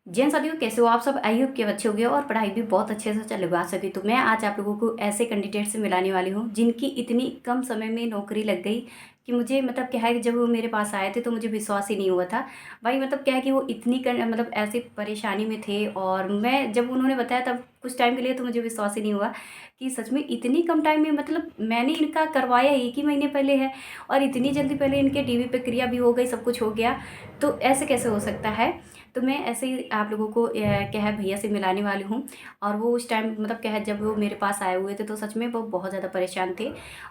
जैन साथियों, कैसे हो आप सब? आई होप कि अच्छे होंगे और पढ़ाई भी बहुत अच्छे से चलवा सके। तो मैं आज आप लोगों को ऐसे कैंडिडेट से मिलाने वाली हूँ जिनकी इतनी कम समय में नौकरी लग गई कि मुझे मतलब क्या है कि जब वो मेरे पास आए थे तो मुझे विश्वास ही नहीं हुआ था। भाई मतलब क्या है कि वो इतनी मतलब ऐसी परेशानी में थे और मैं जब उन्होंने बताया तब कुछ टाइम के लिए तो मुझे विश्वास ही नहीं हुआ कि सच में इतनी कम टाइम में, मतलब मैंने इनका करवाया 1 ही महीने पहले है और इतनी जल्दी पहले इनके डीवी प्रक्रिया भी हो गई, सब कुछ हो गया। तो ऐसे कैसे हो सकता है? तो मैं ऐसे ही आप लोगों को क्या है भैया से मिलाने वाली हूँ। और वो उस टाइम मतलब क्या है जब वो मेरे पास आए हुए थे तो सच में वो बहुत ज़्यादा परेशान थे।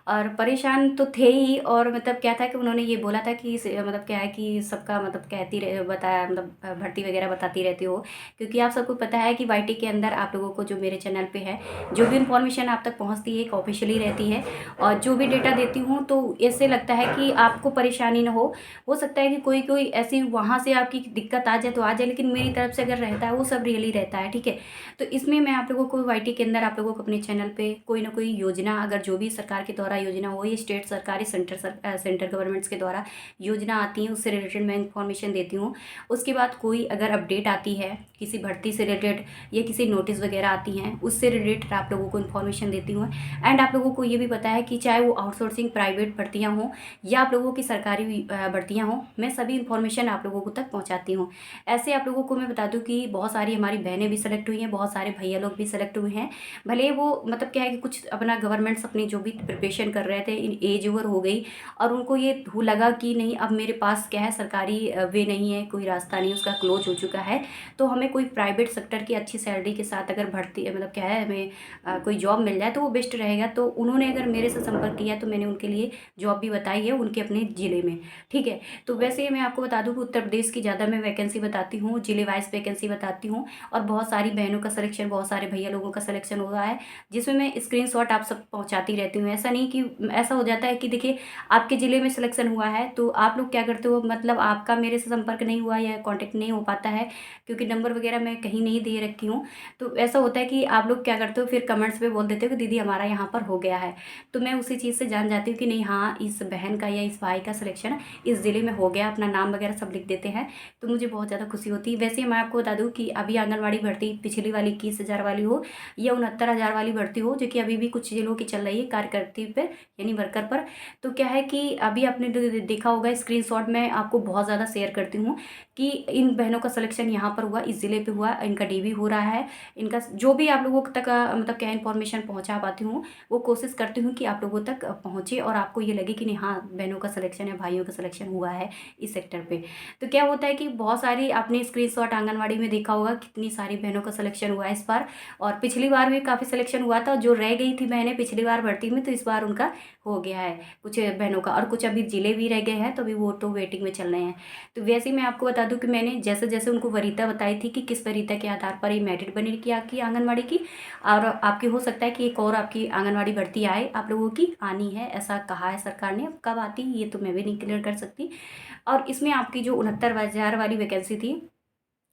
और परेशान तो थे ही, और मतलब क्या था कि उन्होंने ये बोला था कि मतलब क्या है कि सबका मतलब कहती रहे बताया, मतलब भर्ती वगैरह बताती रहती हो। क्योंकि आप सबको पता है कि वाईटी के अंदर आप लोगों को जो मेरे चैनल पे है जो भी इन्फॉर्मेशन आप तक पहुँचती है एक ऑफिशियली रहती है। और जो भी डेटा देती हूँ तो ऐसे लगता है कि आपको परेशानी ना हो सकता है कि कोई कोई ऐसी वहाँ से आपकी दिक्कत आ जाए तो आ जाए, लेकिन मेरी तरफ से अगर रहता है वो सब रियली रहता है, ठीक है। तो इसमें मैं आप लोगों को वाईटी के अंदर आप लोगों को अपने चैनल पे कोई ना कोई योजना, अगर जो भी सरकार के द्वारा योजना हो, ये स्टेट सरकारी सेंटर गवर्नमेंट्स के द्वारा योजना आती है उससे रिलेटेड मैं इन्फॉर्मेशन देती हूँ। उसके बाद कोई अगर अपडेट आती है किसी भर्ती से रिलेटेड या किसी नोटिस वगैरह आती हैं उससे रिलेटेड आप लोगों को इन्फॉर्मेशन देती हूँ। एंड आप लोगों को ये भी पता है कि चाहे वो आउटसोर्सिंग प्राइवेट भर्तियाँ हों या आप लोगों की सरकारी भर्तियाँ हों, मैं सभी इन्फॉर्मेशन आप लोगों को तक पहुंचाती हूँ। ऐसे आप लोगों को मैं बता दूं कि बहुत सारी हमारी बहनें भी सेलेक्ट हुई हैं, बहुत सारे भैया लोग भी सेलेक्ट हुए हैं। भले वो मतलब क्या है कि कुछ अपना गवर्नमेंट्स अपनी जो भी प्रिपरेशन कर रहे थे इन एज ओवर हो गई और उनको ये लगा कि नहीं अब मेरे पास क्या है सरकारी वे नहीं है, कोई रास्ता नहीं, उसका क्लोज हो चुका है। तो हमें कोई प्राइवेट सेक्टर की अच्छी सैलरी के साथ अगर भर्ती मतलब क्या है हमें कोई जॉब मिल जाए तो वो बेस्ट रहेगा। तो उन्होंने अगर मेरे से संपर्क किया तो मैंने उनके लिए जॉब भी बताई है उनके अपने ज़िले में, ठीक है। तो वैसे ही मैं आपको बता दूं कि उत्तर प्रदेश की ज़्यादा मैं वैकेंसी बताती हूँ, जिले वाइज वैकेंसी बताती हूँ। और बहुत सारी बहनों का सिलेक्शन, बहुत सारे भैया लोगों का सिलेक्शन हुआ है जिसमें मैं स्क्रीनशॉट आप सब पहुँचाती रहती हूँ। ऐसा नहीं कि ऐसा हो जाता है कि देखिए आपके ज़िले में सिलेक्शन हुआ है तो आप लोग क्या करते हो, मतलब आपका मेरे से संपर्क नहीं हुआ या कॉन्टेक्ट नहीं हो पाता है क्योंकि नंबर वगैरह मैं कहीं नहीं दे रखी हूँ। तो ऐसा होता है कि आप लोग क्या करते हो फिर कमेंट्स पे बोल देते हो कि दीदी हमारा यहाँ पर हो गया है। तो मैं उसी चीज़ से जान जाती हूँ कि नहीं, हाँ इस बहन का या इस भाई का सिलेक्शन इस ज़िले में हो गया, अपना नाम वगैरह सब लिख देते हैं। तो मुझे बहुत ज़्यादा खुशी होती है। वैसे मैं आपको बता दूं कि अभी आंगनवाड़ी भर्ती पिछली वाली 21,000 वाली हो या 69,000 वाली भर्ती हो, जो कि अभी भी कुछ जिलों की चल रही है कार्यकर्ती पे यानी वर्कर पर। तो क्या है कि अभी आपने देखा होगा स्क्रीनशॉट में आपको बहुत ज़्यादा शेयर करती हूँ कि इन बहनों का सिलेक्शन यहाँ पर हुआ, इस ज़िले पे हुआ, इनका डीवी हो रहा है। इनका जो भी आप लोगों तक मतलब क्या इन्फॉर्मेशन पहुँचा पाती हूँ वो कोशिश करती हूँ कि आप लोगों तक पहुँचे और आपको ये लगे कि नहीं हाँ बहनों का सिलेक्शन है, भाइयों का सिलेक्शन हुआ है इस सेक्टर पे। तो क्या होता है कि बहुत सारी आपने स्क्रीनशॉट आंगनवाड़ी में देखा होगा कितनी सारी बहनों का सिलेक्शन हुआ है इस बार। और पिछली बार भी काफ़ी सिलेक्शन हुआ था, जो रह गई थी बहनें पिछली बार भर्ती में तो इस बार उनका हो गया है कुछ बहनों का, और कुछ अभी जिले भी रह गए हैं तो अभी वो तो वेटिंग में चल रहे हैं। तो वैसे ही मैं आपको बता दूं कि मैंने जैसे जैसे उनको वरीयता बताई थी कि किस वरीयता के आधार पर ये मेरिट बनी की आपकी आंगनवाड़ी की। और आपकी हो सकता है कि एक और आपकी आंगनवाड़ी भर्ती आए, आप लोगों की आनी है ऐसा कहा है सरकार ने, अब कब आती ये तो मैं भी नहीं क्लियर कर सकती। और इसमें आपकी जो 69,000 वाली वैकेंसी थी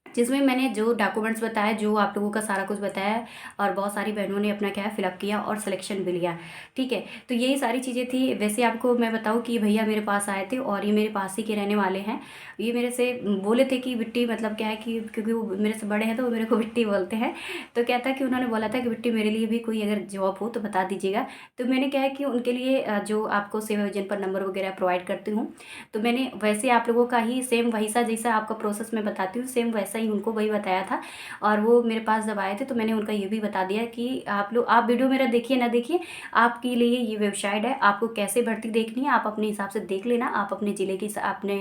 जिसमें मैंने जो डॉक्यूमेंट्स बताया, जो आप लोगों का सारा कुछ बताया और बहुत सारी बहनों ने अपना क्या है फिलअप किया और सिलेक्शन भी लिया, ठीक है। तो यही सारी चीज़ें थी। वैसे आपको मैं बताऊं कि भैया मेरे पास आए थे और ये मेरे पास ही के रहने वाले हैं। ये मेरे से बोले थे कि बिट्टी, मतलब क्या है कि क्योंकि वो मेरे से बड़े हैं तो वो मेरे को बिट्टी बोलते हैं। तो क्या था कि उन्होंने बोला था कि बिट्टी मेरे लिए भी कोई अगर जॉब हो तो बता दीजिएगा। तो मैंने क्या है कि उनके लिए जो आपको सेवा योजना पर नंबर वगैरह प्रोवाइड करती हूँ, तो मैंने वैसे आप लोगों का ही सेम वही सा जैसा आपका प्रोसेस मैं बताती हूँ सेम वैसा ही उनको वही बताया था। और वो मेरे पास जब आए थे तो मैंने उनका ये भी बता दिया कि आप वीडियो मेरा देखिए ना देखिए, आपके लिए ये वेबसाइट है, आपको कैसे भर्ती देखनी है आप अपने हिसाब से देख लेना। आप अपने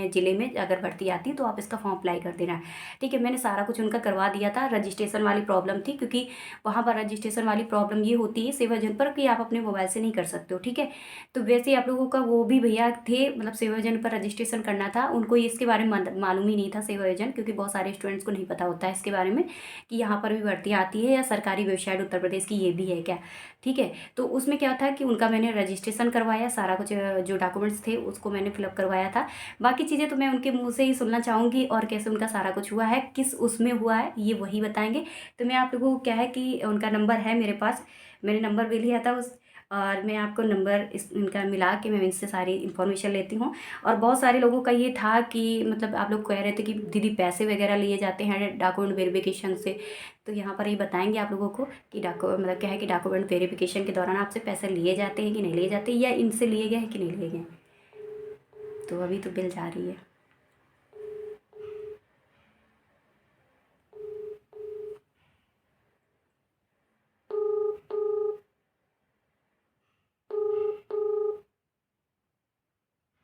ज़िले में अगर भर्ती आती है तो आप इसका फॉर्म अप्लाई कर देना, ठीक है। मैंने सारा कुछ उनका करवा दिया था। रजिस्ट्रेशन वाली प्रॉब्लम थी क्योंकि वहाँ पर रजिस्ट्रेशन वाली प्रॉब्लम ये होती है सेवा जन पर कि आप अपने मोबाइल से नहीं कर सकते हो, ठीक है। तो वैसे ही आप लोगों का वो भी भैया थे, मतलब सेवा योजना पर रजिस्ट्रेशन करना था उनको, इसके बारे में मालूम ही नहीं था सेवा योजना, क्योंकि बहुत सारे स्टूडेंट्स को नहीं पता होता है इसके बारे में कि यहाँ पर भी भर्ती आती है या सरकारी वेबसाइट उत्तर प्रदेश की ये भी है क्या, ठीक है। तो उसमें क्या था कि उनका मैंने रजिस्ट्रेशन करवाया, सारा कुछ जो डॉक्यूमेंट्स थे उसको मैंने फिलअप करवाया था। बाकी चीज़ें तो मैं उनके मुँह से ही सुनना चाहूँगी और कैसे उनका सारा कुछ हुआ है, किस उसमें हुआ है ये वही बताएंगे। तो मैं आप लोगों को क्या है कि उनका नंबर है मेरे पास, मैंने नंबर भी लिया था और मैं आपको नंबर इनका मिला के मैं इनसे सारी इन्फॉर्मेशन लेती हूँ। और बहुत सारे लोगों का ये था कि मतलब आप लोग कह रहे थे कि दीदी पैसे वगैरह लिए जाते हैं डॉक्यूमेंट वेरिफिकेशन से, तो यहाँ पर ये बताएंगे आप लोगों को कि मतलब क्या है कि डॉक्यूमेंट वेरिफिकेशन के दौरान आपसे पैसे लिए जाते हैं कि नहीं लिए जाते, या इनसे लिए गए हैं कि नहीं लिए गए। तो अभी तो बिल जा रही है।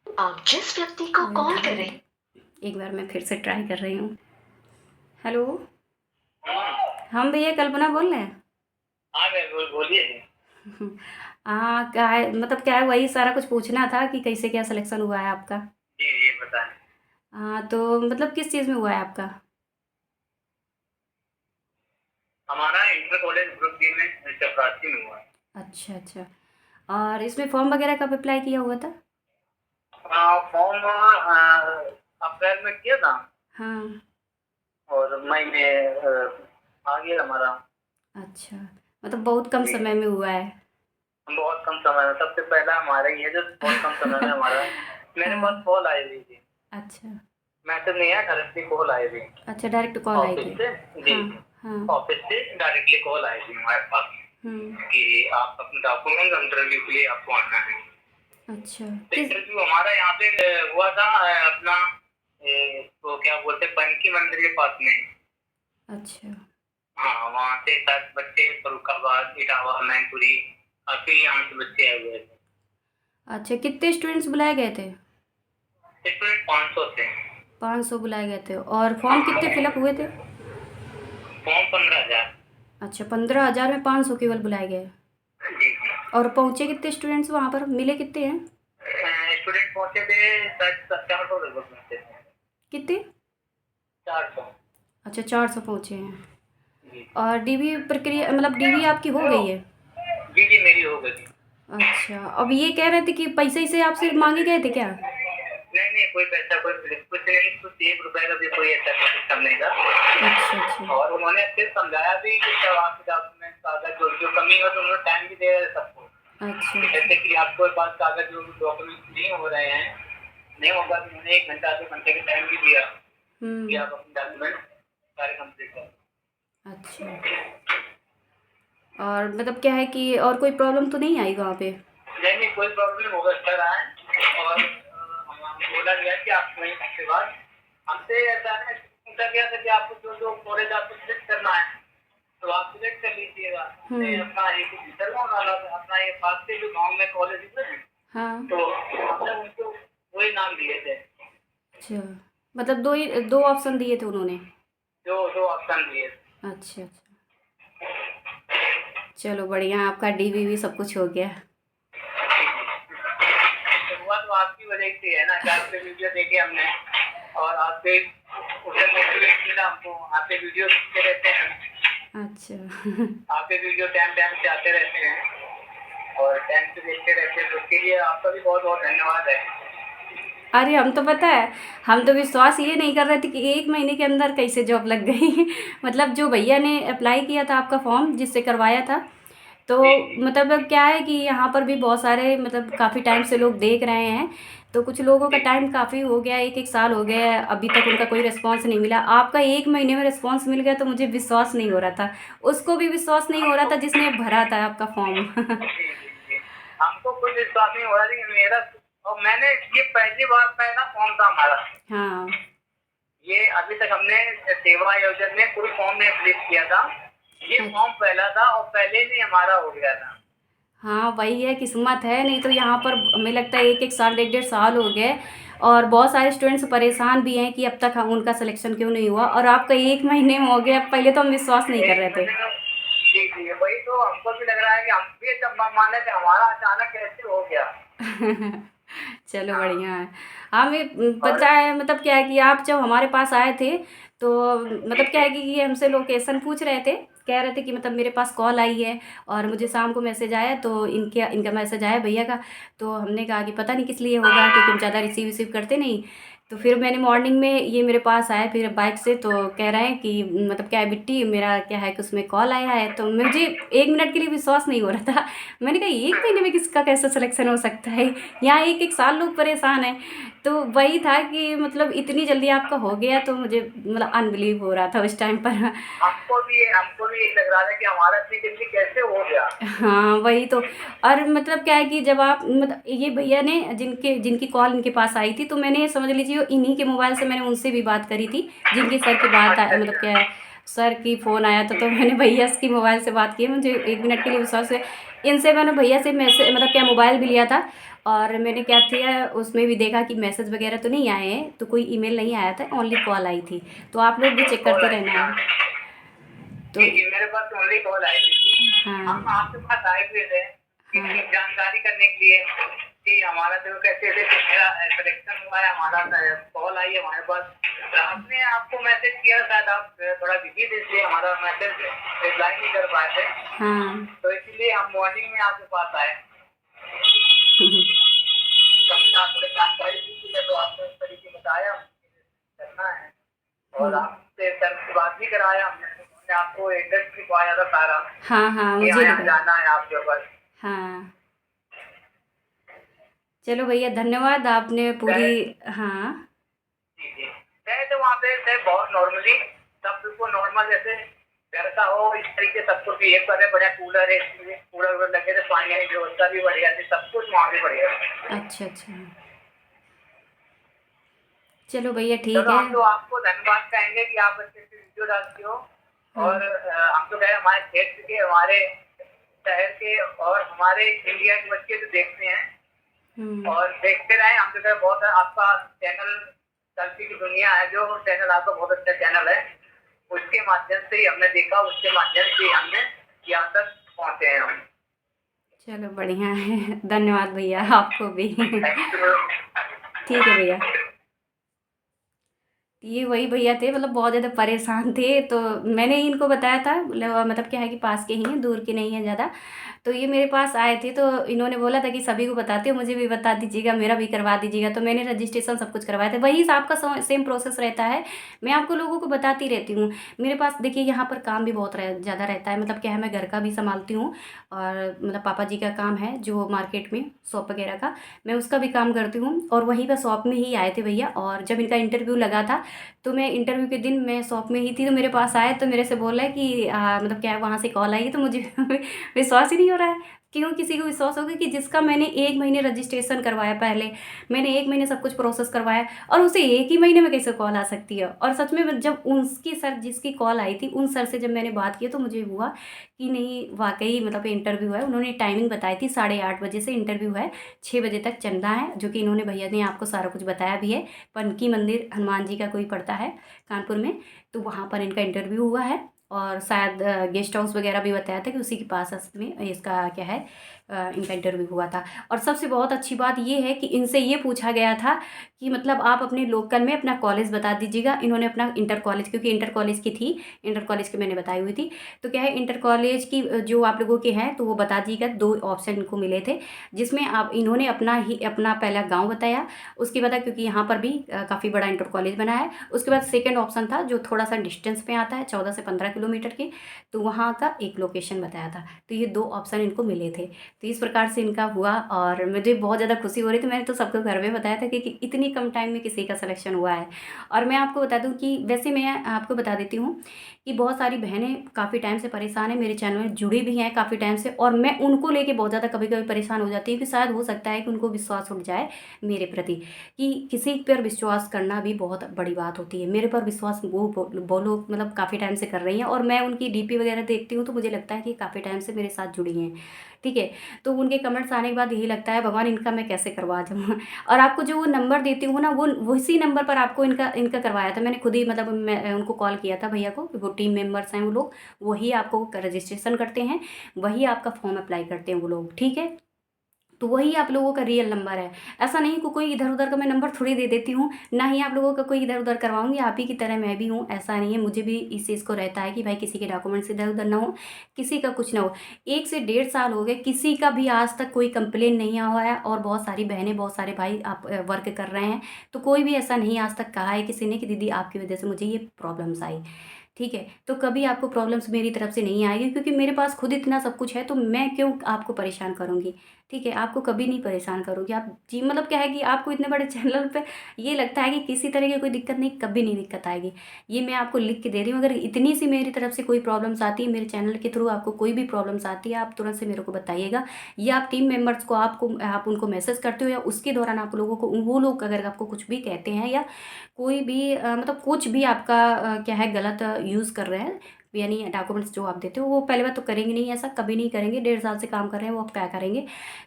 आप जिस व्यक्ति को कॉल कर रहे, एक बार मैं फिर से ट्राई कर रही हूँ। हेलो, हम भैया कल्पना बोल रहे हैं। हाँ मैं बोलिए। हाँ, क्या है मतलब क्या है, वही सारा कुछ पूछना था कि कैसे क्या सिलेक्शन हुआ है आपका। जी जी बताएं। हाँ, तो मतलब किस चीज़ में हुआ है आपका। हमारा इंटर कॉलेज ग्रुप डी में चपरासी में हुआ है। अच्छा अच्छा। और इसमें फॉर्म वगैरह कब अप्लाई किया हुआ था। फॉर्म अप्रैल में किया था हाँ। और मई में आ गया हमारा। अच्छा, मतलब बहुत कम जी। समय में हुआ है। बहुत कम समय में, सबसे पहला हमारा ही है जो बहुत कम समय में हमारा मेरे हाँ। पास कॉल आई हुई थी। अच्छा मैसेज नहीं आया, डायरेक्टली कॉल आई थी अच्छा, डायरेक्ट कॉल आई ऑफिस थी। से। जी हाँ जी, हाँ। ऑफिस से डायरेक्टली कॉल आई थी हमारे पास कि आप अपने डॉक्यूमेंट इंटरव्यू के लिए आपको आना है। अच्छा, तो किस। इंटरव्यू हमारा यहाँ पे हुआ था अपना तो क्या बोलते हैं बनकी मंदिर के पास में। अच्छा हाँ वहाँ से 7 बच्चे फरुखाबाद, इटावा, मैनपुरी काफी यहाँ से बच्चे आए हुए थे। अच्छा, कितने स्टूडेंट्स बुलाए गए थे। स्टूडेंट 500 थे। 500 बुलाए गए थे। और फॉर्म कितने फिलअप हुए थे। फॉर्म 15,000। अच्छा, 15,000 में 500 केवल बुलाए गए। जी जी। और पहुँचे कितने स्टूडेंट्स वहाँ पर, मिले कितने हैं। स्टूडेंट पहुँचे थे 400 लगभग पहुँचे थे। कितने। 400। अच्छा, 400 पहुँचे हैं। जी और डीवी प्रक्रिया मतलब डीवी आपकी हो गई है। जी जी मेरी हो गई। अच्छा, अब ये कह रहे थे कि पैसे से आपसे मांगे गए थे क्या। नहीं नहीं, कोई पैसा कुछ नहीं, कुछ 1 रुपए का भी कोई ऐसा सिस्टम नहीं था। अच्छा अच्छा। और उन्होंने फिर समझाया भी कि जब आपके डॉक्यूमेंट कागज जो कमी हो तो उन्होंने टाइम भी दे रहे सबको। अच्छा जैसे कि आपके पास कागज जो डॉक्यूमेंट नहीं हो रहे हैं, नहीं होगा तो उन्होंने 1 घंटा 2 घंटे का टाइम भी दिया कि आप अपने डॉक्यूमेंट सारे कंप्लीट करें। अच्छा। और मतलब क्या है कि और कोई प्रॉब्लम तो नहीं आई वहाँ पे। नहीं नहीं, कोई प्रॉब्लम होगा सर आए। और बोला गया कि आप वहीं के बाद हमसे ऐसा है, पूछा गया था कि आपको जो जो कॉलेज आपको सिलेक्ट करना है तो आप सिलेक्ट कर लीजिएगा। हमने अपना एक विदर्भा वाला अपना ये पास के जो गाँव में कॉलेज है हाँ। तो हमने उनको वही नाम दिए थे। अच्छा, मतलब दो ऑप्शन दिए थे उन्होंने। जो जो ऑप्शन दिए थे। अच्छा अच्छा, चलो बढ़िया, आपका डीवी भी सब कुछ हो गया। शुरुआत तो आपकी वजह से है ना कि आपके वीडियो देखे हमने और आपके उसे मोटिवेट किया हमको। आपके वीडियो देखते रहते हैं। अच्छा आपके वीडियो टाइम टाइम से आते रहते हैं और टाइम से देखते रहते हैं, तो उसके लिए आपका भी बहुत बहुत धन्यवाद है। अरे हम तो पता है, हम तो विश्वास ये नहीं कर रहे थे कि 1 महीने के अंदर कैसे जॉब लग गई मतलब जो भैया ने अप्लाई किया था आपका फॉर्म जिससे करवाया था, तो जी जी मतलब क्या है कि यहाँ पर भी बहुत सारे मतलब काफ़ी टाइम से लोग देख रहे हैं। तो कुछ लोगों का जी टाइम काफ़ी हो गया, 1-1 साल हो गया है, अभी तक उनका कोई रिस्पॉन्स नहीं मिला। आपका 1 महीने में रिस्पॉन्स मिल गया तो मुझे विश्वास नहीं हो रहा था। उसको भी विश्वास नहीं हो रहा हमको था जिसने भरा था आपका फॉर्म जी जी जी हमको कुछ विश्वास नहीं हो रहा है मेरा। और मैंने ये पहली बार पहला फॉर्म था हमारा। हाँ ये अभी तक हमने सेवा आयोजन में कोई फॉर्म नहीं फिल किया था। ये अच्छा। फॉर्म पहला था और पहले ही हमारा हो गया था। हाँ वही है, किस्मत है, नहीं तो यहाँ पर हमें लगता है 1-1 साल 1-1.5 साल हो गए। और बहुत सारे स्टूडेंट्स परेशान भी हैं कि अब तक हम उनका सिलेक्शन क्यों नहीं हुआ, और आपका 1 महीने में हो गया। पहले तो हम विश्वास नहीं कर एक रहे थे महीने में। जी जी वही तो हमको भी लग रहा है कि हम भी एकदम माने थे हमारा अचानक कैसे हो गया। चलो हाँ। बढ़िया है। हमें और पता है मतलब क्या है कि आप जब हमारे पास आए थे तो जी मतलब क्या जी है कि ये हमसे लोकेशन पूछ रहे थे, कह रहे थे कि मतलब मेरे पास कॉल आई है और मुझे शाम को मैसेज आया, तो इनका मैसेज आया भैया का। तो हमने कहा कि पता नहीं किस लिए होगा, क्योंकि हम ज़्यादा रिसीव करते नहीं। तो फिर मैंने मॉर्निंग में ये मेरे पास आए फिर बाइक से, तो कह रहे हैं कि मतलब क्या है बिट्टी, मेरा क्या है कि उसमें कॉल आया है। तो मुझे 1 मिनट के लिए विश्वास नहीं हो रहा था। मैंने कहा 1 महीने में किसका कैसा सिलेक्शन हो सकता है? यहाँ 1-1 साल लोग परेशान हैं। तो वही था कि मतलब इतनी जल्दी आपका हो गया, तो मुझे मतलब अनबिलीव हो रहा था उस टाइम पर। हमको भी यही लग रहा था कि हमारा इतनी जल्दी कैसे हो गया। हाँ, वही तो। और मतलब क्या है कि जब आप मतलब ये भैया ने जिनकी कॉल इनके पास आई थी, तो मैंने समझ लीजिए इन्हीं के मोबाइल से मैंने उनसे भी बात करी थी, जिनके सर की बात अच्छा मतलब क्या अच्छा। है, सर की फ़ोन आया था, तो मैंने भैया की मोबाइल से बात की है। मुझे 1 मिनट के लिए विश्वास है। इनसे मैंने भैया से मैसे मतलब क्या मोबाइल भी लिया था, और मैंने क्या किया उसमें भी देखा कि मैसेज वगैरह तो नहीं आए हैं, तो कोई ईमेल नहीं आया था, ओनली कॉल आई थी। तो आप लोग भी चेक कॉल करते आई थी, रहना। हाँ। तो जी जी, मेरे पास ओनली कॉल आई थी। हम हाँ, आपके पास आए हुए थे हाँ, इसकी जानकारी करने के लिए कि हमारा जो कैसे सिलेक्शन हुआ है, हमारा कॉल आई है हमारे पास। तो हमने आपको मैसेज किया, शायद आप थोड़ा बिजी थे इसलिए हमारा मैसेज रिप्लाई नहीं कर पाए थे। हाँ। तो इसलिए हम मॉर्निंग में आपके पास आए, तभी आपने जानकारी दी थी, तो आपने इस तरीके बताया करना है। और हुँ। आपसे सर से बात भी कराया हमने, उन्होंने आपको एड्रेस लिखवाया था सारा हाँ, हाँ, कि मुझे हाँ यहाँ लगा। जाना है आपके पास। हाँ। चलो भैया धन्यवाद आपने पूरी। गए, हाँ, जी जी, गए तो वहाँ पे थे बहुत नॉर्मली, सब बिल्कुल नॉर्मल जैसे घर का हो इस तरीके सब कुछ बिहेव कर रहे, बढ़िया कूलर है, कूलर वूलर लगे थे, पानी की व्यवस्था भी बढ़िया थी, सब कुछ वहाँ भी बढ़िया था। अच्छा, अच्छा। चलो भैया ठीक चलो है। हम तो आपको धन्यवाद कहेंगे कि आप अच्छे से वीडियो डालते हो। हाँ। और हम तो कहे हमारे क्षेत्र के, हमारे शहर के और हमारे इंडिया के बच्चे तो देखते हैं हुँ। और देखते रहे। हम तो कहे बहुत आपका चैनल चलती की दुनिया है, जो चैनल आपका बहुत अच्छा चैनल है, उसके माध्यम से ही हमने देखा, उसके माध्यम से ही हमने यहाँ तक पहुँचे हैं हम। चलो बढ़िया है। धन्यवाद भैया आपको भी। Thank you. ठीक है भैया। ये वही भैया थे, मतलब बहुत ज़्यादा परेशान थे, तो मैंने ही इनको बताया था, मतलब क्या है कि पास के ही हैं, दूर के नहीं हैं ज़्यादा। तो ये मेरे पास आए थे, तो इन्होंने बोला था कि सभी को बताते हो, मुझे भी बता दीजिएगा, मेरा भी करवा दीजिएगा। तो मैंने रजिस्ट्रेशन सब कुछ करवाया था, वही आपका सेम प्रोसेस रहता है। मैं आपको लोगों को बताती रहती हूँ। मेरे पास देखिए यहाँ पर काम भी बहुत ज़्यादा रहता है, मतलब क्या है मैं घर का भी संभालती हूँ, और मतलब पापा जी का काम है जो मार्केट में शॉप वगैरह का, मैं उसका भी काम करती हूँ। और वहीं पर शॉप में ही आए थे भैया, और जब इनका इंटरव्यू लगा था, तो मैं इंटरव्यू के दिन मैं शॉप में ही थी, तो मेरे पास आए, तो मेरे से बोल रहा है कि मतलब क्या है वहाँ से कॉल आई है। तो मुझे विश्वास ही नहीं हो रहा है। क्यों किसी को विश्वास होगा कि जिसका मैंने 1 महीने रजिस्ट्रेशन करवाया, पहले मैंने 1 महीने सब कुछ प्रोसेस करवाया, और उसे 1 ही महीने में कैसे कॉल आ सकती है? और सच में जब उनकी सर जिसकी कॉल आई थी, उन सर से जब मैंने बात की, तो मुझे हुआ कि नहीं वाक़ई मतलब इंटरव्यू है। उन्होंने टाइमिंग बताई थी 8:30 बजे से इंटरव्यू है, 6 बजे तक चलना है, जो कि इन्होंने भैया ने आपको सारा कुछ बताया भी है। पनकी मंदिर हनुमान जी का कोई पड़ता है कानपुर में, तो वहाँ पर इनका इंटरव्यू हुआ है। और शायद गेस्ट हाउस वगैरह भी बताया था कि उसी के पास में इसका क्या है इनका इंटरव्यू हुआ था। और सबसे बहुत अच्छी बात ये है कि इनसे ये पूछा गया था कि मतलब आप अपने लोकल में अपना कॉलेज बता दीजिएगा। इन्होंने अपना इंटर कॉलेज, क्योंकि इंटर कॉलेज की थी, इंटर कॉलेज की मैंने बताई हुई थी, तो क्या है इंटर कॉलेज की जो आप लोगों के हैं, तो वो बता दीजिएगा। 2 ऑप्शन इनको मिले थे, जिसमें आप इन्होंने अपना पहला गाँव बताया, उसके बाद क्योंकि यहाँ पर भी काफ़ी बड़ा इंटर कॉलेज बना है, उसके बाद सेकेंड ऑप्शन था जो थोड़ा सा डिस्टेंस पे आता है, 14 से 15 किलोमीटर के, तो वहाँ का एक लोकेशन बताया था। तो ये 2 ऑप्शन इनको मिले थे। तो इस प्रकार से इनका हुआ, और मुझे बहुत ज़्यादा खुशी हो रही थी। मैंने तो सबको घर में बताया था कि इतनी कम टाइम में किसी का सिलेक्शन हुआ है। और मैं आपको बता दूं कि वैसे मैं आपको बता देती हूँ कि बहुत सारी बहनें काफ़ी टाइम से परेशान हैं, मेरे चैनल में जुड़ी भी हैं काफ़ी टाइम से, और मैं उनको लेके बहुत ज़्यादा कभी कभी परेशान हो जाती हूँ कि शायद हो सकता है कि उनको विश्वास उठ जाए मेरे प्रति, कि किसी पर विश्वास करना भी बहुत बड़ी बात होती है। मेरे पर विश्वास वो लोग मतलब काफ़ी टाइम से कर रही हैं, और मैं उनकी डीपी वगैरह देखती हूँ, तो मुझे लगता है कि काफ़ी टाइम से मेरे साथ जुड़ी हैं। ठीक है, तो उनके कमेंट्स आने के बाद यही लगता है भगवान इनका मैं कैसे करवा दूँ। और आपको जो वो नंबर देती हूँ ना, वो उसी नंबर पर आपको इनका इनका करवाया था मैंने खुद ही, मतलब मैं उनको कॉल किया था भैया को, वो टीम मेंबर्स हैं वो लोग, वही आपको रजिस्ट्रेशन करते हैं, वही आपका फॉर्म अप्लाई करते हैं वो लोग। ठीक है, तो वही आप लोगों का रियल नंबर है। ऐसा नहीं कि कोई इधर उधर का मैं नंबर थोड़ी दे देती हूँ, ना ही आप लोगों का कोई इधर उधर करवाऊंगी, आप ही की तरह मैं भी हूँ। ऐसा नहीं है, मुझे भी इस चीज़ को रहता है कि भाई किसी के डॉक्यूमेंट्स इधर उधर ना हो, किसी का कुछ ना हो। 1 से 1.5 साल हो गए, किसी का भी आज तक कोई कंप्लेन नहीं हुआ है। और बहुत सारी बहनें, बहुत सारे भाई आप वर्क कर रहे हैं, तो कोई भी ऐसा नहीं आज तक कहा है किसी ने कि दीदी आपकी वजह से मुझे ये प्रॉब्लम्स आई। ठीक है, तो कभी आपको प्रॉब्लम्स मेरी तरफ से नहीं आएगी, क्योंकि मेरे पास खुद इतना सब कुछ है, तो मैं क्यों आपको परेशान करूँगी। ठीक है, आपको कभी नहीं परेशान करूँगी। आप जी मतलब क्या है कि आपको इतने बड़े चैनल पे ये लगता है कि किसी तरह की कोई दिक्कत नहीं, कभी नहीं दिक्कत आएगी। ये मैं आपको लिख के दे रही हूँ। अगर इतनी सी मेरी तरफ से कोई प्रॉब्लम्स आती है, मेरे चैनल के थ्रू आपको कोई भी प्रॉब्लम्स आती है, आप तुरंत से मेरे को बताइएगा, या आप टीम मेंबर्स को आप उनको मैसेज करते हो, या उसके दौरान आप लोगों को वो लोग अगर आपको कुछ भी कहते हैं, या कोई भी मतलब कुछ भी आपका क्या है गलत यूज़ कर रहे हैं, यानी डॉक्यूमेंट्स जो आप देते हो, वो पहले बात तो करेंगे नहीं, ऐसा कभी नहीं करेंगे। 1.5 साल से काम कर रहे हैं, वो आप क्या करेंगे।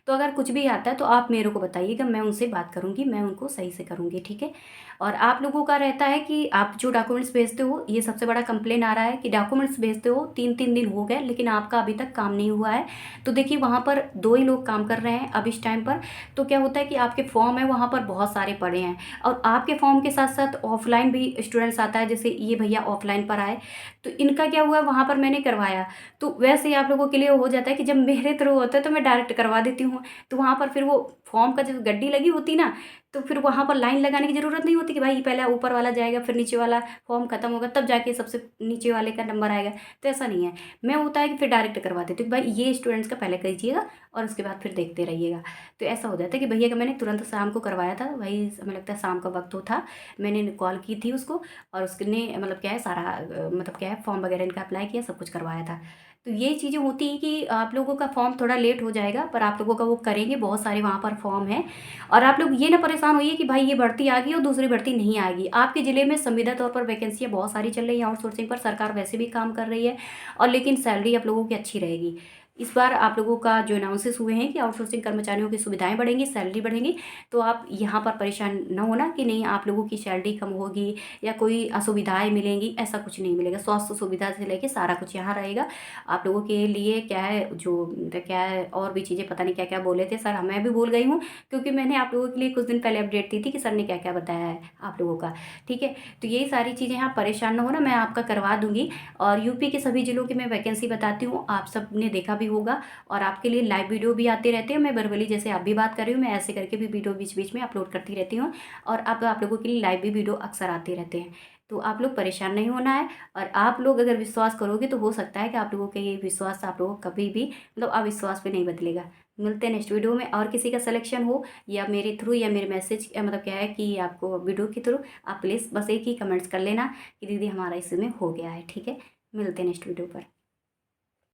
तो अगर कुछ भी आता है तो आप मेरे को बताइएगा, मैं उनसे बात करूँगी, मैं उनको सही से करूँगी। ठीक है, और आप लोगों का रहता है कि आप जो डॉक्यूमेंट्स भेजते हो, ये सबसे बड़ा कंप्लेन आ रहा है कि डॉक्यूमेंट्स भेजते हो 3-3 दिन हो गए, लेकिन आपका अभी तक काम नहीं हुआ है। तो देखिए वहाँ पर 2 ही लोग काम कर रहे हैं अब इस टाइम पर। तो क्या होता है कि आपके फॉर्म है वहाँ पर बहुत सारे पड़े हैं, और आपके फॉर्म के साथ साथ ऑफलाइन भी स्टूडेंट्स आता है, जैसे ये भैया ऑफलाइन पर आए, तो इनका क्या हुआ वहाँ पर मैंने करवाया। तो वैसे ही आप लोगों के लिए हो जाता है कि जब मेरे थ्रू होता है तो मैं डायरेक्ट करवा देती हूँ। तो वहाँ पर फिर वो फॉर्म का जो गड्डी लगी होती ना, तो फिर वहाँ पर लाइन लगाने की ज़रूरत नहीं होती कि भाई पहले ऊपर वाला जाएगा, फिर नीचे वाला फॉर्म खत्म होगा, तब जाके सबसे नीचे वाले का नंबर आएगा। तो ऐसा नहीं है, मैं होता है कि फिर डायरेक्ट करवा देती हूँ कि भाई ये स्टूडेंट्स का पहले कीजिएगा, और उसके बाद फिर देखते रहिएगा। तो ऐसा हो जाता है कि भैया का मैंने तुरंत शाम को करवाया था, वही हमें लगता है शाम का वक्त हो था, मैंने कॉल की थी उसको, और उसने मतलब क्या है सारा मतलब क्या है फॉर्म वगैरह इनका अप्लाई किया, सब कुछ करवाया था। तो ये चीज़ें होती हैं कि आप लोगों का फॉर्म थोड़ा लेट हो जाएगा, पर आप लोगों का वो करेंगे, बहुत सारे वहाँ पर फॉर्म हैं। और आप लोग ये ना परेशान होइए कि भाई ये भर्ती आ गई और दूसरी भर्ती नहीं आएगी। आपके ज़िले में संविदा तौर पर वैकेंसियाँ बहुत सारी चल रही हैं, आउटसोर्सिंग पर सरकार वैसे भी काम कर रही है, और लेकिन सैलरी आप लोगों की अच्छी रहेगी। इस बार आप लोगों का जो अनाउंसेस हुए हैं कि आउटसोर्सिंग कर्मचारियों की सुविधाएं बढ़ेंगी, सैलरी बढ़ेंगी, तो आप यहाँ पर परेशान न होना कि नहीं आप लोगों की सैलरी कम होगी या कोई असुविधाएं मिलेंगी, ऐसा कुछ नहीं मिलेगा। स्वास्थ्य सुविधा से लेके सारा कुछ यहाँ रहेगा आप लोगों के लिए। क्या है जो क्या है और भी चीज़ें पता नहीं क्या क्या बोले थे सर, मैं भी भूल गई हूँ, क्योंकि मैंने आप लोगों के लिए कुछ दिन पहले अपडेट दी थी कि सर ने क्या क्या बताया है आप लोगों का। ठीक है, तो यही सारी चीज़ें हैं, आप परेशान ना हो ना, मैं आपका करवा दूंगी। और यूपी के सभी जिलों की मैं वैकेंसी बताती हूँ, आप सब ने देखा भी होगा, और आपके लिए लाइव वीडियो भी आते रहते हैं। मैं बरवली जैसे आप भी बात कर रही हूँ, मैं ऐसे करके भी वीडियो बीच बीच में अपलोड करती रहती हूँ, और अब आप लोगों के लिए लाइव भी वीडियो अक्सर आते रहते हैं। तो आप लोग परेशान नहीं होना है, और आप लोग अगर विश्वास करोगे तो हो सकता है कि आप लोगों का ये विश्वास आप लोगों को कभी भी मतलब अविश्वास पे नहीं बदलेगा। मिलते हैं नेक्स्ट वीडियो में, और किसी का सिलेक्शन हो या मेरे थ्रू या मेरे मैसेज मतलब क्या है कि आपको वीडियो के थ्रू, आप प्लीज़ बस एक ही कमेंट्स कर लेना कि दीदी हमारा इसमें हो गया है। ठीक है, मिलते हैं नेक्स्ट वीडियो पर।